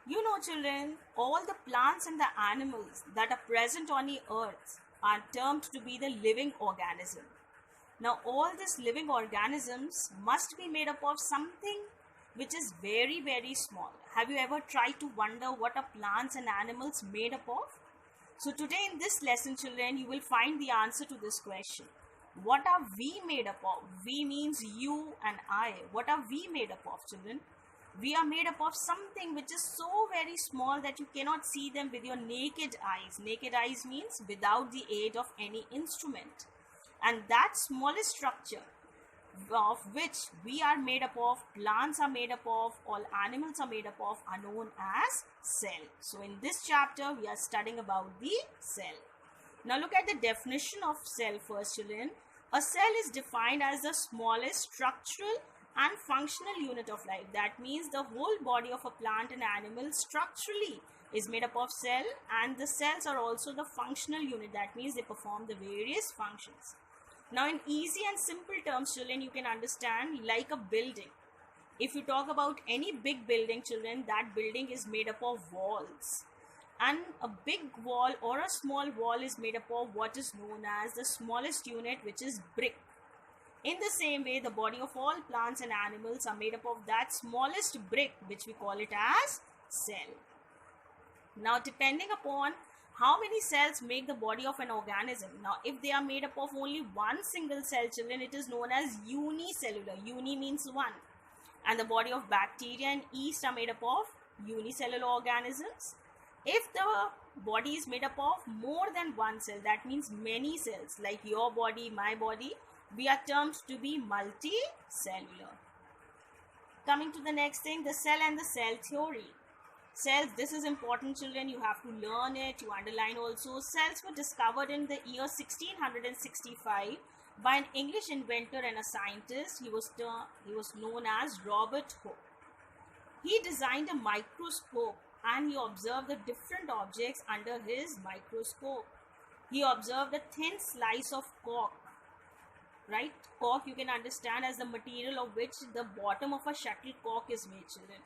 You know, children, all the plants and the animals that are present on the earth are termed to be the living organism. Now, all these living organisms must be made up of something which is very, very small. Have you ever tried to wonder what are plants and animals made up of? So, today in this lesson, children, you will find the answer to this question. What are we made up of? We means you and I. What are we made up of, children? We are made up of something which is so very small that you cannot see them with your naked eyes. Naked eyes means without the aid of any instrument. And that smallest structure of which we are made up of, plants are made up of, all animals are made up of, are known as cell. So in this chapter, we are studying about the cell. Now look at the definition of cell first, children. A cell is defined as the smallest structural and functional unit of life. That means the whole body of a plant and animal structurally is made up of cell, and the cells are also the functional unit. That means they perform the various functions. Now in easy and simple terms, children, you can understand like a building. If you talk about any big building, children, that building is made up of walls. And a big wall or a small wall is made up of what is known as the smallest unit, which is brick. In the same way, the body of all plants and animals are made up of that smallest brick, which we call it as cell. Now, depending upon how many cells make the body of an organism. Now, if they are made up of only one single cell, children, it is known as unicellular. Uni means one. And the body of bacteria and yeast are made up of unicellular organisms. If the body is made up of more than one cell, that means many cells, like your body, my body, we are termed to be multicellular. Coming to the next thing, the cell and the cell theory. Cells, this is important, children, you have to learn it, you underline also. Cells were discovered in the year 1665 by an English inventor and a scientist. He was known as Robert Hooke. He designed a microscope and he observed the different objects under his microscope. He observed a thin slice of cork. Right? Cork you can understand as the material of which the bottom of a shuttlecock is made, children.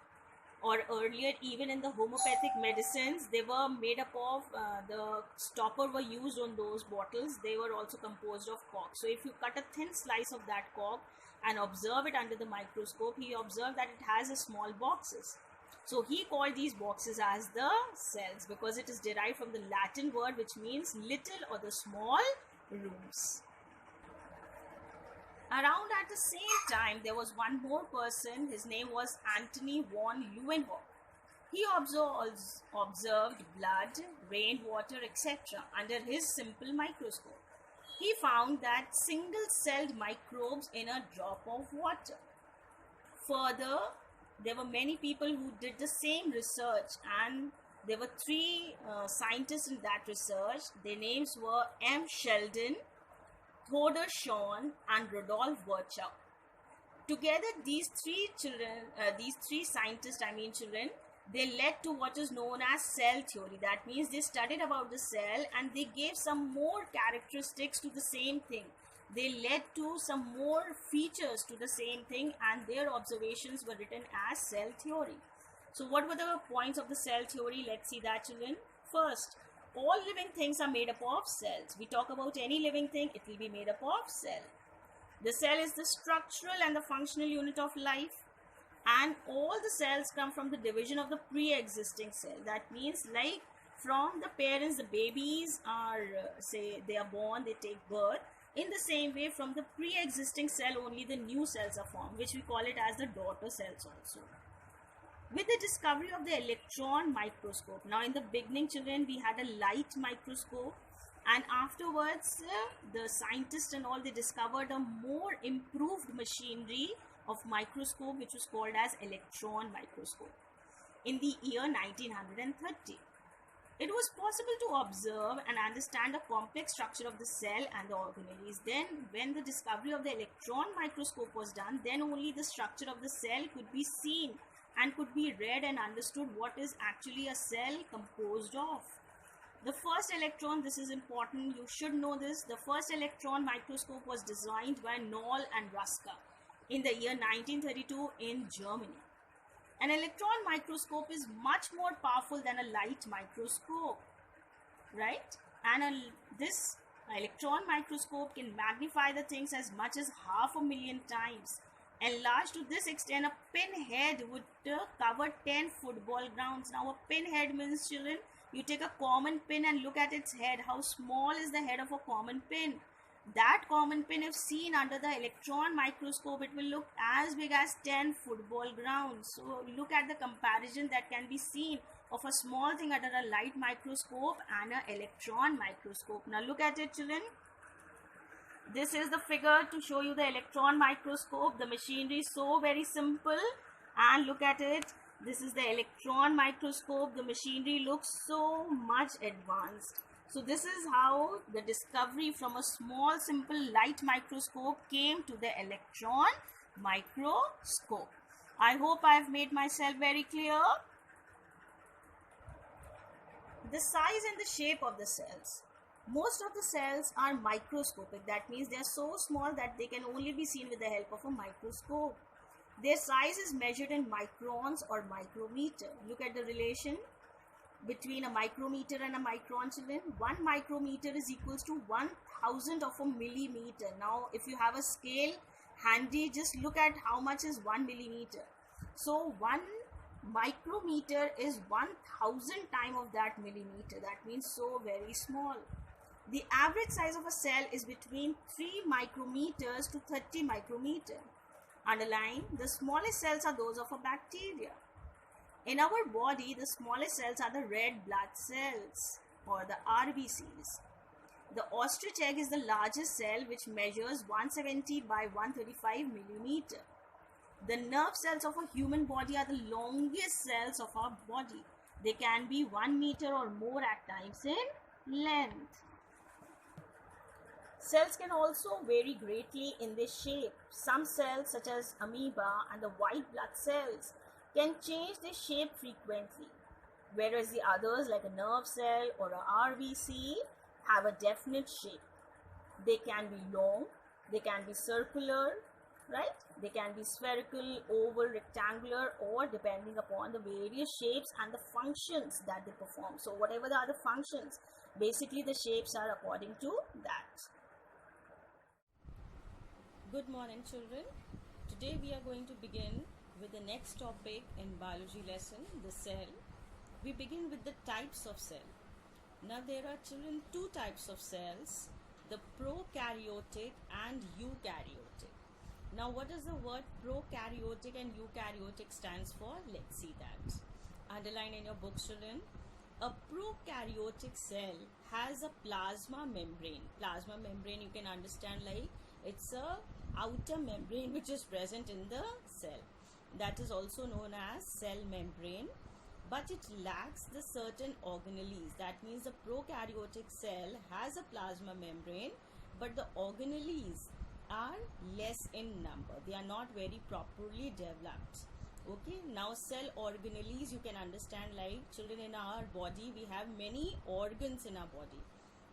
Or earlier, even in the homeopathic medicines, they were made up of, the stopper were used on those bottles. They were also composed of cork. So if you cut a thin slice of that cork and observe it under the microscope, he observed that it has a small boxes. So he called these boxes as the cells because it is derived from the Latin word which means little or the small rooms. Around at the same time, there was one more person. His name was Antony von Leeuwenhoek. He observed blood, rainwater, etc. under his simple microscope. He found that single-celled microbes in a drop of water. Further, there were many people who did the same research, and there were three scientists in that research. Their names were M. Sheldon, Theodor Schwann and Rudolf Virchow. Together, these three scientists, children, they led to what is known as cell theory. That means they studied about the cell and they gave some more characteristics to the same thing. They led to some more features to the same thing, and their observations were written as cell theory. So what were the points of the cell theory? Let's see that, children. First, all living things are made up of cells. We talk about any living thing, it will be made up of cell. The cell is the structural and the functional unit of life, and all the cells come from the division of the pre-existing cell. That means like from the parents, the babies are, say they are born, they take birth. In the same way, from the pre-existing cell only the new cells are formed, which we call it as the daughter cells also. With the discovery of the electron microscope. Now in the beginning, children, we had a light microscope, and afterwards the scientists and all, they discovered a more improved machinery of microscope which was called as electron microscope in the year 1930. It was possible to observe and understand the complex structure of the cell and the organelles. Then when the discovery of the electron microscope was done, then only the structure of the cell could be seen and could be read and understood what is actually a cell composed of. The first electron, this is important, you should know this, the first electron microscope was designed by Noll and Ruska in the year 1932 in Germany. An electron microscope is much more powerful than a light microscope, right? And this electron microscope can magnify the things as much as 500,000 times. Enlarged to this extent, a pinhead would cover 10 football grounds. Now, a pinhead means, children, you take a common pin and look at its head. How small is the head of a common pin? That common pin, if seen under the electron microscope, it will look as big as 10 football grounds. So look at the comparison that can be seen of a small thing under a light microscope and an electron microscope. Now look at it, children. This is the figure to show you the electron microscope. The machinery is so very simple, and look at it. This is the electron microscope. The machinery looks so much advanced. So this is how the discovery from a small simple light microscope came to the electron microscope. I hope I have made myself very clear. The size and the shape of the cells. Most of the cells are microscopic. That means they are so small that they can only be seen with the help of a microscope. Their size is measured in microns or micrometer. Look at the relation between a micrometer and a micron, children. 1 micrometer is equals to 1,000 of a millimeter. Now, if you have a scale handy, just look at how much is 1 millimeter. So, 1 micrometer is 1,000 times of that millimeter. That means so very small. The average size of a cell is between 3 micrometers to 30 micrometer. Underline, the smallest cells are those of a bacteria. In our body, the smallest cells are the red blood cells or the RBCs. The ostrich egg is the largest cell, which measures 170 by 135 millimeter. The nerve cells of a human body are the longest cells of our body. They can be 1 meter or more at times in length. Cells can also vary greatly in their shape. Some cells, such as amoeba and the white blood cells, can change their shape frequently, whereas the others, like a nerve cell or a RBC, have a definite shape. They can be long, they can be circular, right? They can be spherical, oval, rectangular, or depending upon the various shapes and the functions that they perform. So whatever the other functions, basically the shapes are according to that. Good morning, children. Today we are going to begin with the next topic in biology lesson, the cell. We begin with the types of cell. Now there are, children, 2 types of cells, the prokaryotic and eukaryotic. Now what does the word prokaryotic and eukaryotic stands for? Let's see that. Underline in your books, children. A prokaryotic cell has a plasma membrane. Plasma membrane, you can understand like it's a outer membrane which is present in the cell. That is also known as cell membrane, but it lacks the certain organelles. That means the prokaryotic cell has a plasma membrane, but the organelles are less in number. They are not very properly developed. Okay, now cell organelles, you can understand like, children, in our body we have many organs in our body.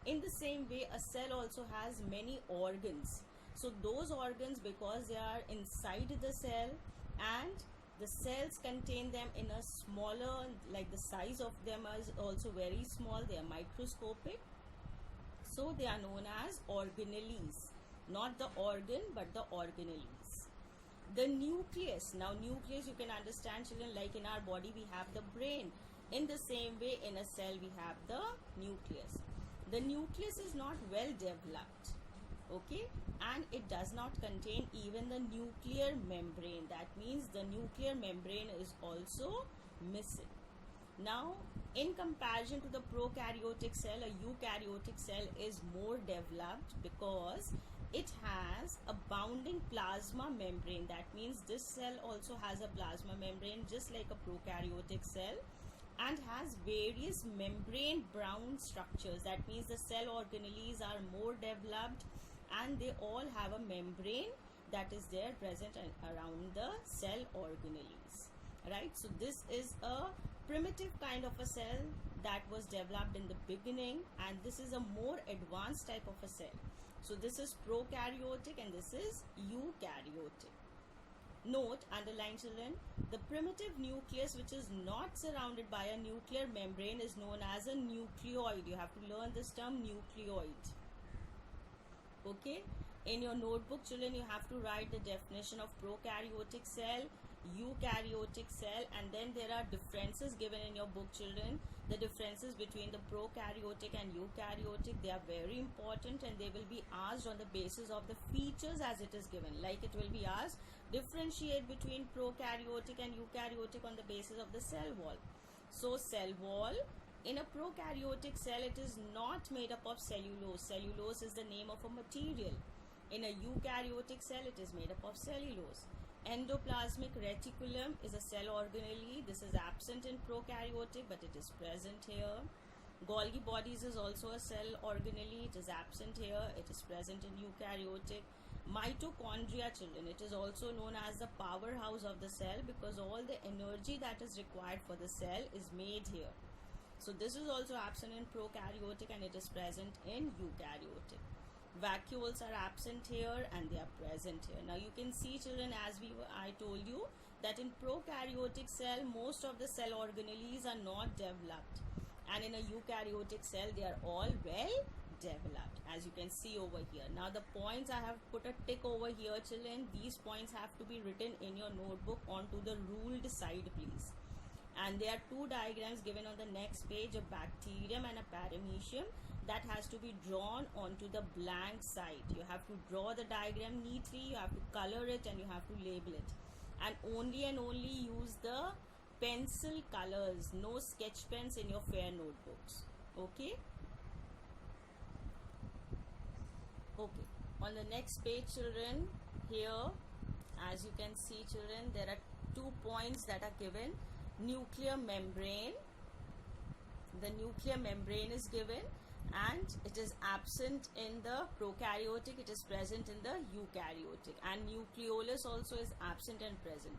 In the same way, a cell also has many organs. So those organs, because they are inside the cell and the cells contain them in a smaller, like the size of them is also very small, they are microscopic. So they are known as organelles, not the organ but the organelles. The nucleus. Now nucleus, you can understand, children, like in our body we have the brain. In the same way, in a cell we have the nucleus. The nucleus is not well developed, okay, and it does not contain even the nuclear membrane. That means the nuclear membrane is also missing. Now, in comparison to the prokaryotic cell, a eukaryotic cell is more developed because it has a bounding plasma membrane. That means this cell also has a plasma membrane just like a prokaryotic cell, and has various membrane bound structures. That means the cell organelles are more developed and they all have a membrane that is there present around the cell organelles, right? So this is a primitive kind of a cell that was developed in the beginning, and this is a more advanced type of a cell. So this is prokaryotic and this is eukaryotic. Note, underline children, the primitive nucleus which is not surrounded by a nuclear membrane is known as a nucleoid. You have to learn this term, nucleoid. Okay, in your notebook children, you have to write the definition of prokaryotic cell, eukaryotic cell, and then there are differences given in your book children. The differences between the prokaryotic and eukaryotic, they are very important, and they will be asked on the basis of the features as it is given. Like it will be asked, differentiate between prokaryotic and eukaryotic on the basis of the cell wall. So cell wall, in a prokaryotic cell, it is not made up of cellulose. Cellulose is the name of a material. In a eukaryotic cell, it is made up of cellulose. Endoplasmic reticulum is a cell organelle. This is absent in prokaryotic, but it is present here. Golgi bodies is also a cell organelle. It is absent here. It is present in eukaryotic. Mitochondria children, it is also known as the powerhouse of the cell because all the energy that is required for the cell is made here. So this is also absent in prokaryotic and it is present in eukaryotic. Vacuoles are absent here and they are present here. Now you can see children, as I told you that in prokaryotic cell most of the cell organelles are not developed, and in a eukaryotic cell they are all well developed, as you can see over here. Now the points, I have put a tick over here children. These points have to be written in your notebook onto the ruled side please. And there are two diagrams given on the next page, a bacterium and a paramecium, that has to be drawn onto the blank side. You have to draw the diagram neatly, you have to color it, and you have to label it. And only use the pencil colors, no sketch pens in your fair notebooks. Okay? Okay. On the next page children, here as you can see children, there are 2 points that are given. Nuclear membrane, the nuclear membrane is given and it is absent in the prokaryotic, it is present in the eukaryotic, and nucleolus also is absent and present.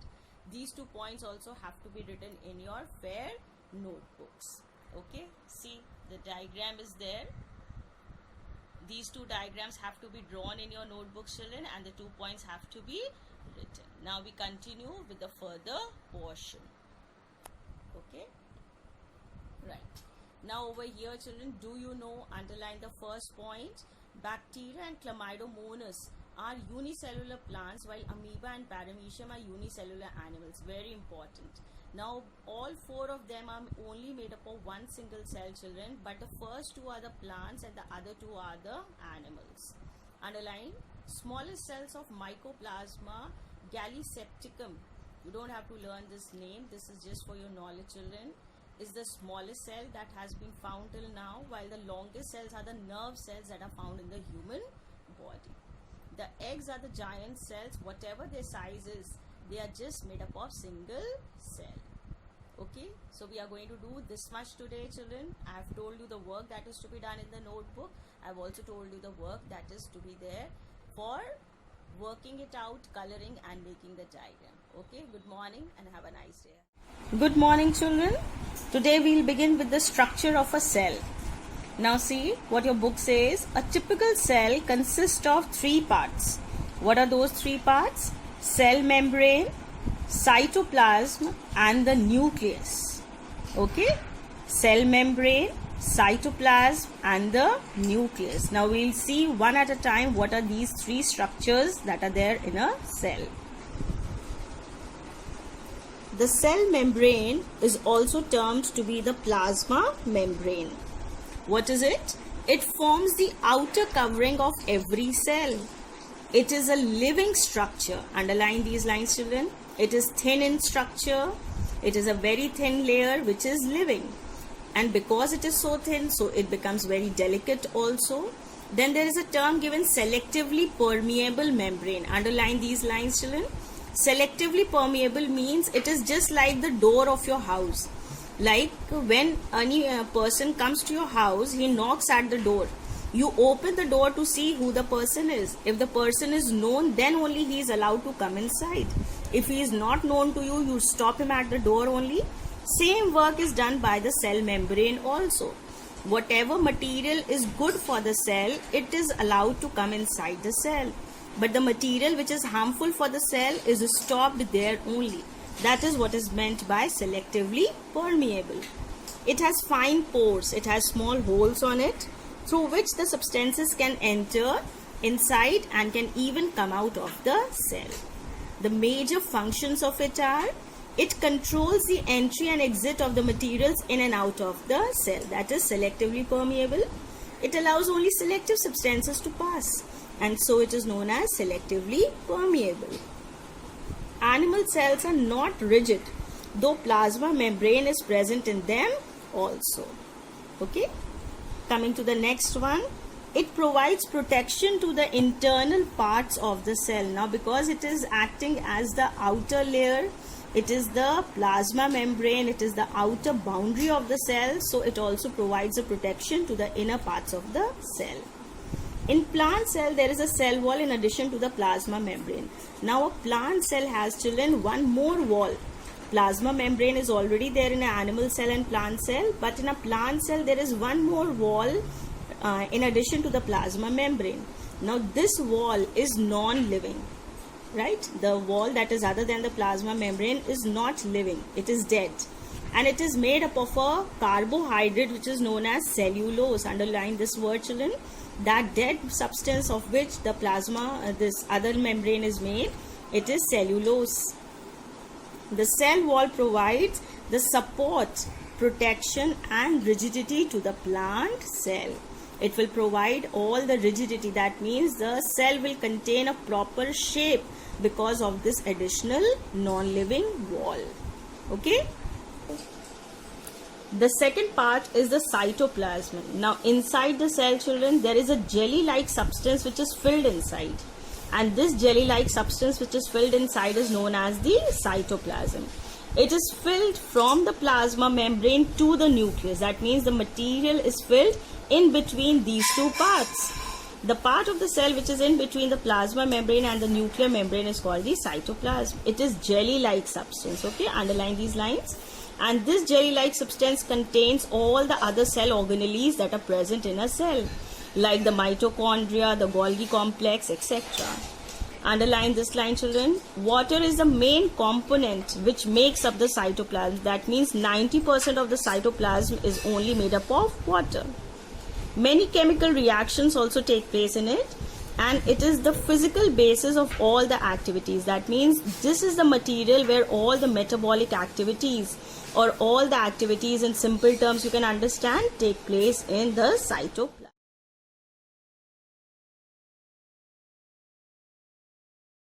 These 2 points also have to be written in your fair notebooks. Okay, see the diagram is there. These 2 diagrams have to be drawn in your notebook children and the 2 points have to be written. Now we continue with the further portion. Okay, right. Now over here children, do you know, underline the first point, bacteria and Chlamydomonas are unicellular plants while amoeba and paramecium are unicellular animals. Very important. Now all 4 of them are only made up of one single cell children, but the first 2 are the plants and the other 2 are the animals. Underline, smallest cells of Mycoplasma gallisepticum, you don't have to learn this name, this is just for your knowledge children, is the smallest cell that has been found till now, while the longest cells are the nerve cells that are found in the human body. The eggs are the giant cells, whatever their size is, they are just made up of single cell. Okay, so we are going to do this much today children. I have told you the work that is to be done in the notebook. I have also told you the work that is to be there for working it out, coloring and making the diagram. Okay, good morning and have a nice day. Good morning children. Today we will begin with the structure of a cell. Now see what your book says. A typical cell consists of 3 parts. What are those 3 parts? Cell membrane, cytoplasm and the nucleus. Okay, cell membrane, cytoplasm and the nucleus. Now we will see one at a time what are these 3 structures that are there in a cell. The cell membrane is also termed to be the plasma membrane. What is it? It forms the outer covering of every cell. It is a living structure. Underline these lines children. It is thin in structure. It is a very thin layer which is living. And because it is so thin, so it becomes very delicate also. Then there is a term given, selectively permeable membrane. Underline these lines children. Selectively permeable means it is just like the door of your house. Like when any person comes to your house, he knocks at the door. You open the door to see who the person is. If the person is known, then only he is allowed to come inside. If he is not known to you, you stop him at the door only. Same work is done by the cell membrane also. Whatever material is good for the cell, it is allowed to come inside the cell. but the material which is harmful for the cell is stopped there only. That is what is meant by selectively permeable. It has fine pores, it has small holes on it through which the substances can enter inside and can even come out of the cell. The major functions of it are: it controls the entry and exit of the materials in and out of the cell. That is selectively permeable. It allows only selective substances to pass, and so it is known as selectively permeable. Animal cells are not rigid, though plasma membrane is present in them also. Okay, coming to the next one, it provides protection to the internal parts of the cell. Now, because it is acting as the outer layer, it is the plasma membrane, it is the outer boundary of the cell, so it also provides a protection to the inner parts of the cell. In plant cell, there is a cell wall in addition to the plasma membrane. Now, a plant cell has, children, one more wall. Plasma membrane is already there in an animal cell and plant cell, but in a plant cell, there is one more wall in addition to the plasma membrane. Now, this wall is non-living, right? The wall that is other than the plasma membrane is not living. It is dead. And it is made up of a carbohydrate which is known as cellulose. Underline this word, children. That dead substance of which the plasma, this other membrane is made, it is cellulose. The cell wall provides the support, protection and rigidity to the plant cell. It will provide all the rigidity. That means the cell will contain a proper shape because of this additional non-living wall. Okay. The second part is the cytoplasm. Now, inside the cell, children, there is a jelly-like substance which is filled inside. And this jelly-like substance which is filled inside is known as the cytoplasm. It is filled from the plasma membrane to the nucleus. That means the material is filled in between these two parts. The part of the cell which is in between the plasma membrane and the nuclear membrane is called the cytoplasm. It is jelly-like substance. Okay, underline these lines. And this jelly-like substance contains all the other cell organelles that are present in a cell, like the mitochondria, the Golgi complex, etc. Underline this line, children. Water is the main component which makes up the cytoplasm. That means 90% of the cytoplasm is only made up of water. Many chemical reactions also take place in it, and it is the physical basis of all the activities. That means this is the material where all the metabolic activities or all the activities in simple terms you can understand take place in the cytoplasm.